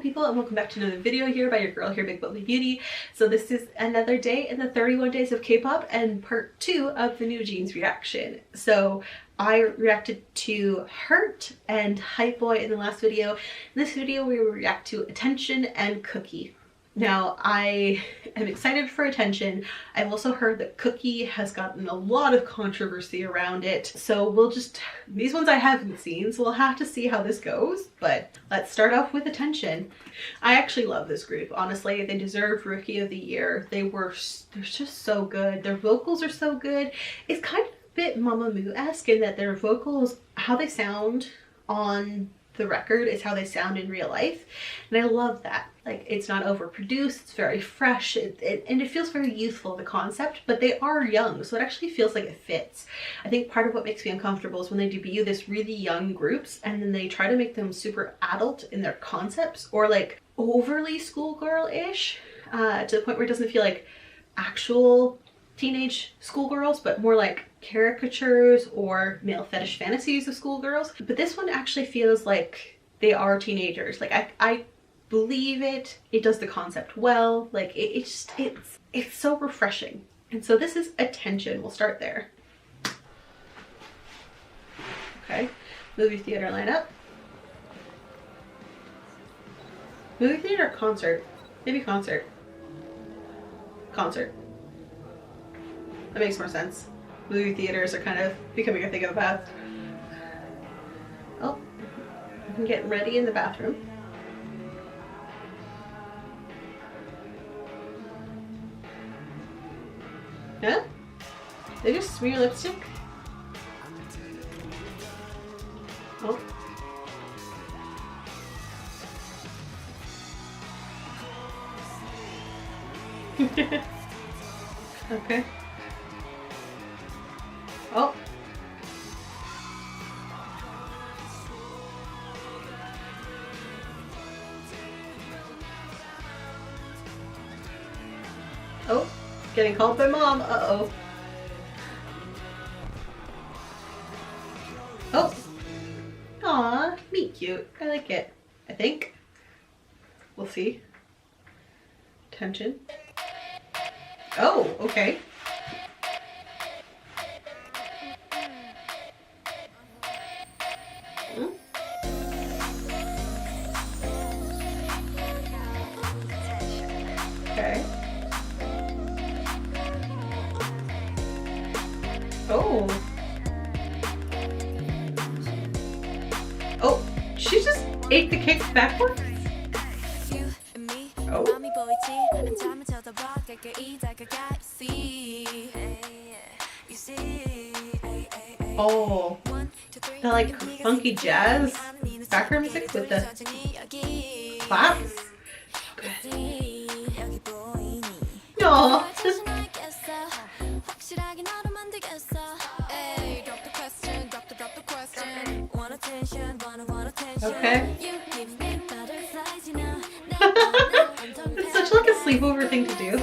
people, and welcome back to another video here by your girl here, Big Bubbly Beauty. So this is another day in the 31 days of K-pop and part 2 of the NewJeans reaction. So I reacted to Hurt and Hype Boy in the last video. In this video we will react to Attention and Cookie. Now, I am excited for Attention. I've also heard that Cookie has gotten a lot of controversy around it. So these ones I haven't seen, so we'll have to see how this goes. But let's start off with Attention. I actually love this group. Honestly, they deserve Rookie of the Year. They're just so good. Their vocals are so good. It's kind of a bit Mamamoo-esque in that their vocals, how they sound on the record is how they sound in real life, and I love that. Like, it's not overproduced, it's very fresh, and it feels very youthful, the concept, but they are young, so it actually feels like it fits. I think part of what makes me uncomfortable is when they debut this really young groups and then they try to make them super adult in their concepts, or like overly schoolgirl-ish, to the point where it doesn't feel like actual teenage schoolgirls, but more like caricatures or male fetish fantasies of schoolgirls. But this one actually feels like they are teenagers. Like I believe it does the concept well. Like it's so refreshing. And so this is Attention. We'll start there. Okay, movie theater lineup. Movie theater or concert? Maybe concert. Concert. That makes more sense. Movie theaters are kind of becoming a thing of the past. Oh, I'm getting ready in the bathroom. Yeah? They just smear lipstick? Oh. Okay. Oh. Oh, getting called by mom. Uh-oh. Oh. Aw, meet cute. I like it. I think. We'll see. Attention. Oh, okay. Okay. Oh. Oh, she just ate the cake backwards? Oh. Oh. The like funky jazz background music with the claps. Aww. Okay. It's such like a sleepover thing to do.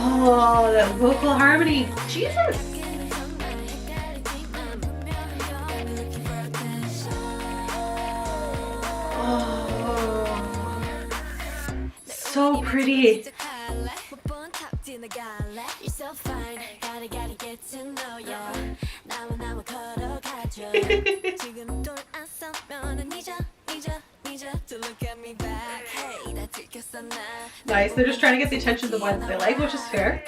Oh, that vocal harmony. Jesus. Oh, so pretty. Nice, they're just trying to get the attention of the ones they like, which is fair.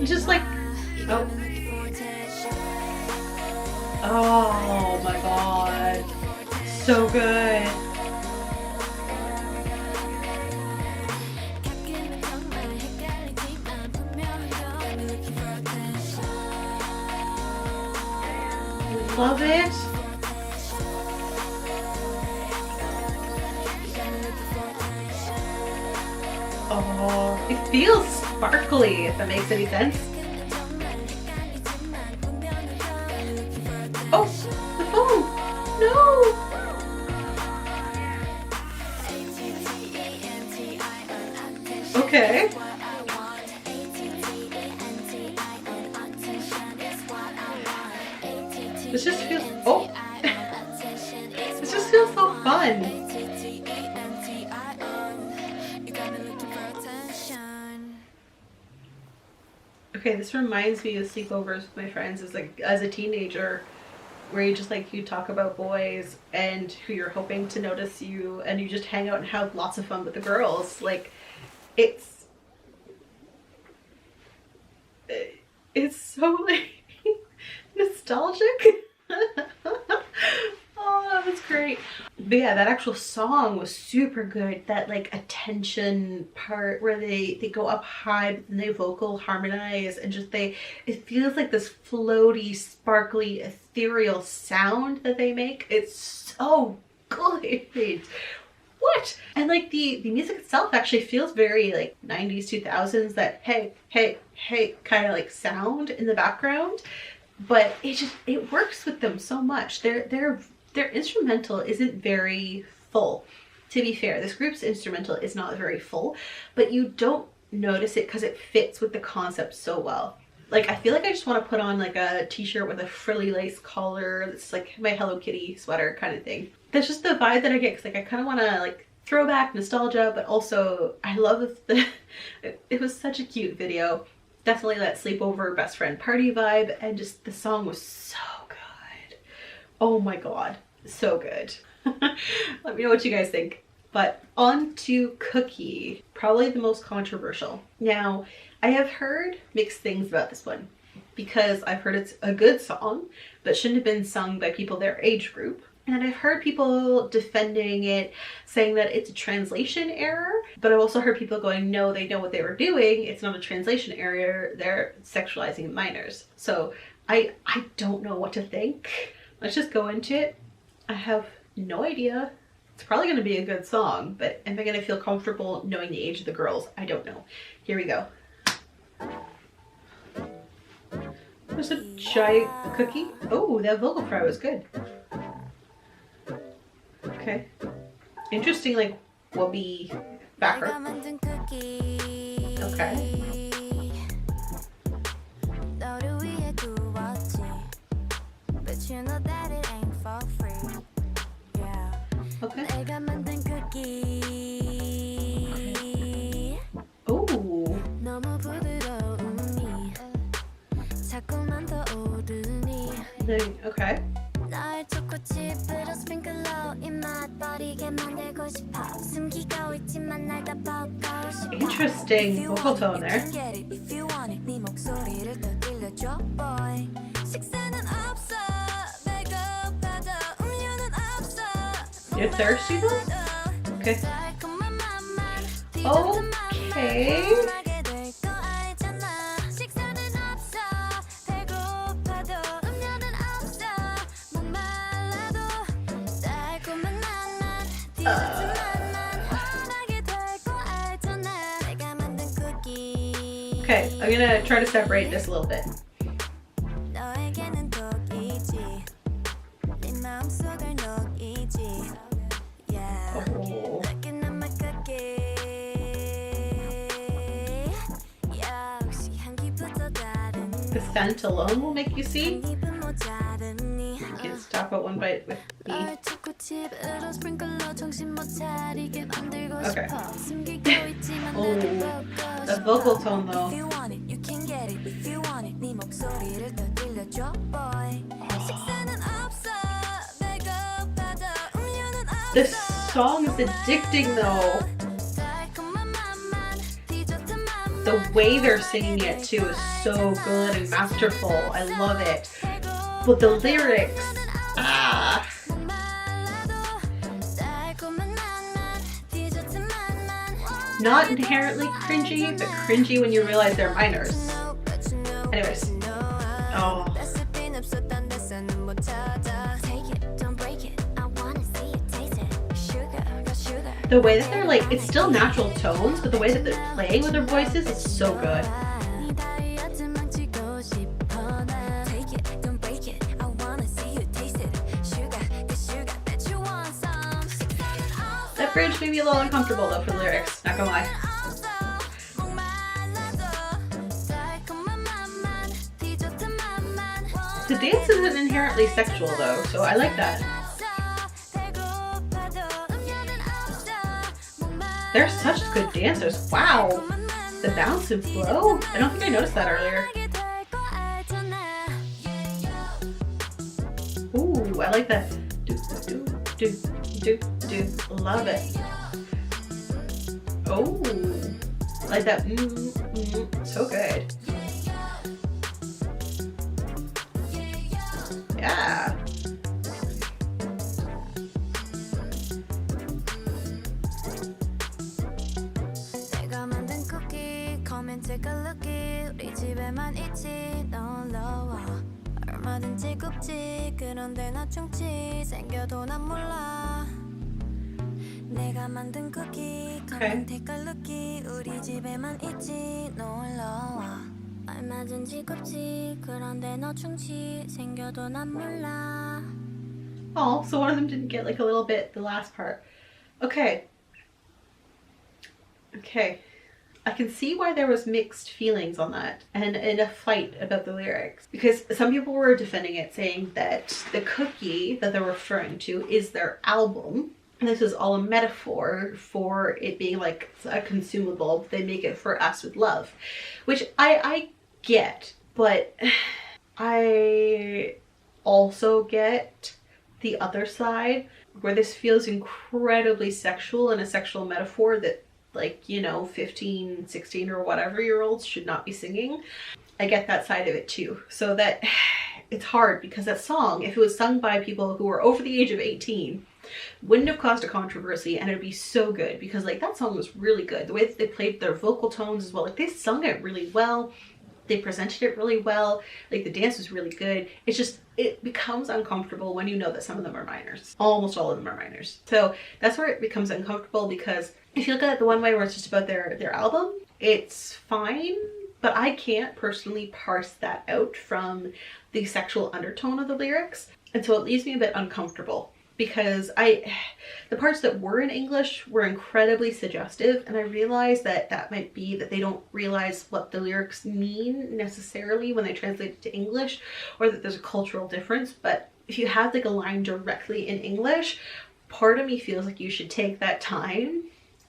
Just like, oh. Oh my god, so good. Love it. Oh, it feels sparkly, if that makes any sense. Oh, the phone. No. Okay. This just feels, oh. This just feels so fun. Okay, this reminds me of sleepovers with my friends as a teenager, where you just like, you talk about boys and who you're hoping to notice you, and you just hang out and have lots of fun with the girls. Like, it's so like nostalgic. Oh, that was great. But yeah, that actual song was super good. That like attention part where they go up high but then they vocal harmonize, and just it feels like this floaty, sparkly, ethereal sound that they make. It's so good. What? And like the music itself actually feels very like 90s, 2000s, that hey, hey, hey kind of like sound in the background. But it works with them so much. Their instrumental isn't very full. To be fair, this group's instrumental is not very full, but you don't notice it because it fits with the concept so well. Like, I feel like I just want to put on like a t-shirt with a frilly lace collar that's like my Hello Kitty sweater kind of thing. That's just the vibe that I get, because like I kind of want to like throwback nostalgia, but also I love it was such a cute video. Definitely that sleepover best friend party vibe, and just the song was so good. Oh my god, so good. Let me know what you guys think. But on to Cookie, probably the most controversial. Now, I have heard mixed things about this one, because I've heard it's a good song, but shouldn't have been sung by people their age group. And I've heard people defending it, saying that it's a translation error, but I've also heard people going, no, they know what they were doing. It's not a translation error. They're sexualizing minors. So I don't know what to think. Let's just go into it. I have no idea. It's probably going to be a good song, but am I going to feel comfortable knowing the age of the girls? I don't know. Here we go. There's a giant cookie. Oh, that vocal fry was good. Okay. Interesting, like, wobbly background. Okay. Okay. Oh. Okay. Interesting vocal tone there. You're thirsty though? Okay. Okay. Okay, I'm gonna try to separate this a little bit. Oh. The scent alone will make you see. You can stop at one bite with me. Okay. Oh, the vocal tone though. This song is addicting though. The way they're singing it too is so good and masterful. I love it. But the lyrics, not inherently cringy, but cringy when you realize they're minors. Anyways. Oh. The way that they're like, it's still natural tones, but the way that they're playing with their voices is so good. bridge made me a little uncomfortable though for the lyrics, not gonna lie. The dance isn't inherently sexual though, so I like that. They're such good dancers. Wow. The bounce and flow? I don't think I noticed that earlier. Ooh, I like that. Do, do, do, do, do. Love it. Oh, I like that. So good. Yeah. Oh, so one of them didn't get like a little bit the last part. Okay. Okay. I can see why there was mixed feelings on that and a fight about the lyrics, because some people were defending it, saying that the cookie that they're referring to is their album. And this is all a metaphor for it being like a consumable. They make it for us with love, which I get, but I also get the other side where this feels incredibly sexual and a sexual metaphor that, like, you know, 15, 16 or whatever year olds should not be singing. I get that side of it too. So that it's hard, because that song, if it was sung by people who were over the age of 18, wouldn't have caused a controversy, and it'd be so good, because like that song was really good. The way that they played their vocal tones as well, like they sung it really well. They presented it really well. Like the dance was really good. It's just, it becomes uncomfortable when you know that some of them are minors. Almost all of them are minors. So that's where it becomes uncomfortable, because if you look at it the one way where it's just about their album, it's fine, but I can't personally parse that out from the sexual undertone of the lyrics. And so it leaves me a bit uncomfortable, because the parts that were in English were incredibly suggestive, and I realized that that might be that they don't realize what the lyrics mean necessarily when they translate it to English, or that there's a cultural difference. But if you have like a line directly in English, part of me feels like you should take that time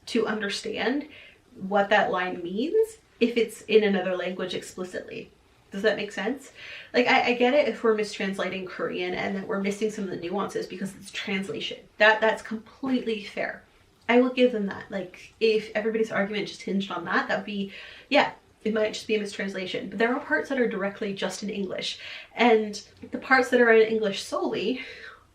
to understand what that line means if it's in another language explicitly. Does that make sense? Like, I get it if we're mistranslating Korean and that we're missing some of the nuances because it's translation. That's completely fair. I will give them that. Like, if everybody's argument just hinged on that, that'd be, yeah, it might just be a mistranslation. But there are parts that are directly just in English. And the parts that are in English solely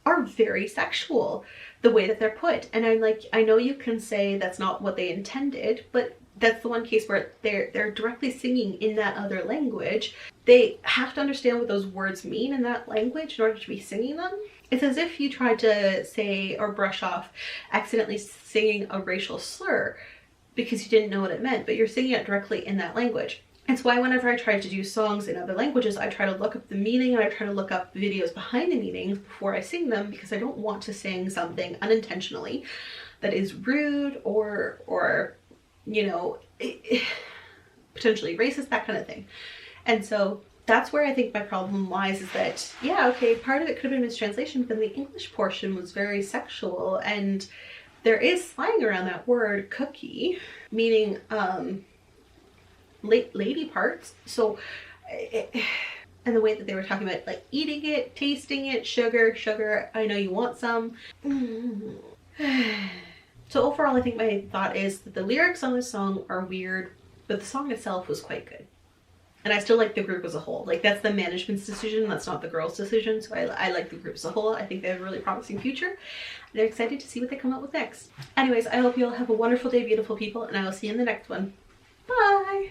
are very sexual, the way that they're put. And I'm like, I know you can say that's not what they intended, but that's the one case where they're directly singing in that other language. They have to understand what those words mean in that language in order to be singing them. It's as if you tried to say or brush off accidentally singing a racial slur because you didn't know what it meant, but you're singing it directly in that language. It's why whenever I try to do songs in other languages, I try to look up the meaning, and I try to look up videos behind the meanings before I sing them, because I don't want to sing something unintentionally that is rude or you know, potentially racist, that kind of thing. And so that's where I think my problem lies, is that, yeah, okay, part of it could have been mistranslation, but then the English portion was very sexual, and there is slang around that word cookie, meaning lady parts. So and the way that they were talking about like eating it, tasting it, sugar, I know you want some. So overall, I think my thought is that the lyrics on this song are weird, but the song itself was quite good. And I still like the group as a whole. Like, that's the management's decision, that's not the girls' decision. So I like the group as a whole. I think they have a really promising future. And I'm excited to see what they come up with next. Anyways, I hope you all have a wonderful day, beautiful people, and I will see you in the next one. Bye!